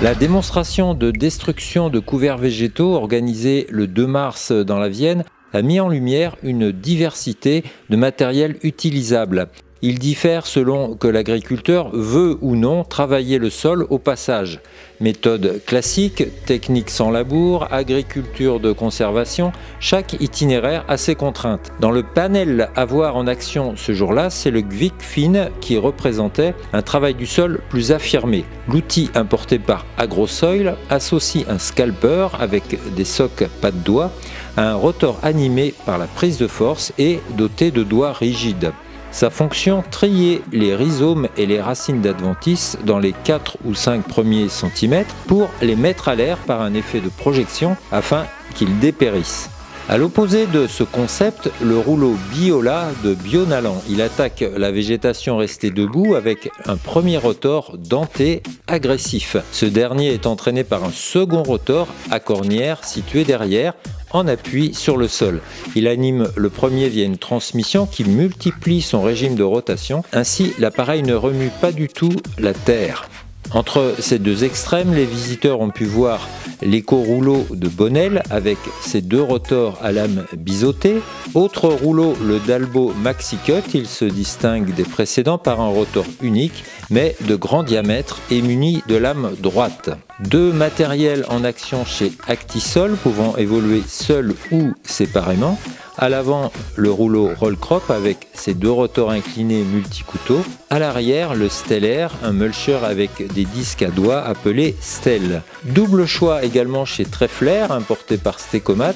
La démonstration de destruction de couverts végétaux organisée le 2 mars dans la Vienne a mis en lumière une diversité de matériel utilisable. Il diffère selon que l'agriculteur veut ou non travailler le sol au passage. Méthode classique, technique sans labour, agriculture de conservation, chaque itinéraire a ses contraintes. Dans le panel à voir en action ce jour-là, c'est le Gvikfin qui représentait un travail du sol plus affirmé. L'outil importé par Agrosoil associe un scalper avec des socs pas de doigts à un rotor animé par la prise de force et doté de doigts rigides. Sa fonction, trier les rhizomes et les racines d'adventice dans les 4 ou 5 premiers centimètres pour les mettre à l'air par un effet de projection afin qu'ils dépérissent. À l'opposé de ce concept, le rouleau Biola de Bionalan. Il attaque la végétation restée debout avec un premier rotor denté agressif. Ce dernier est entraîné par un second rotor à cornière situé derrière, en appui sur le sol. Il anime le premier via une transmission qui multiplie son régime de rotation. Ainsi, l'appareil ne remue pas du tout la terre. Entre ces deux extrêmes, les visiteurs ont pu voir l'éco-rouleau de Bonnel avec ses 2 rotors à lame biseautée. Autre rouleau, le Dalbo MaxiCut. Il se distingue des précédents par un rotor unique, mais de grand diamètre et muni de lame droite. 2 matériels en action chez Actisol, pouvant évoluer seuls ou séparément. À l'avant, le rouleau Rollcrop avec ses 2 rotors inclinés multi-couteaux. À l'arrière, le Stellaire, un mulcher avec des disques à doigts appelés Stell. Double choix également chez Treffler, importé par Stecomat.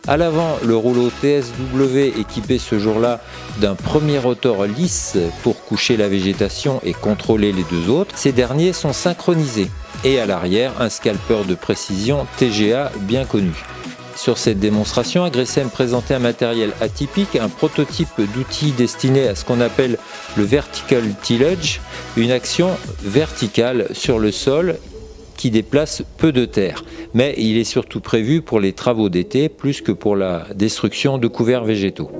À l'avant, le rouleau TSW équipé ce jour-là d'un premier rotor lisse pour coucher la végétation et contrôler les 2 autres. Ces derniers sont synchronisés. Et à l'arrière, un scalper de précision TGA bien connu. Sur cette démonstration, Agricem présentait un matériel atypique, un prototype d'outil destiné à ce qu'on appelle le vertical tillage, une action verticale sur le sol qui déplace peu de terre. Mais il est surtout prévu pour les travaux d'été plus que pour la destruction de couverts végétaux.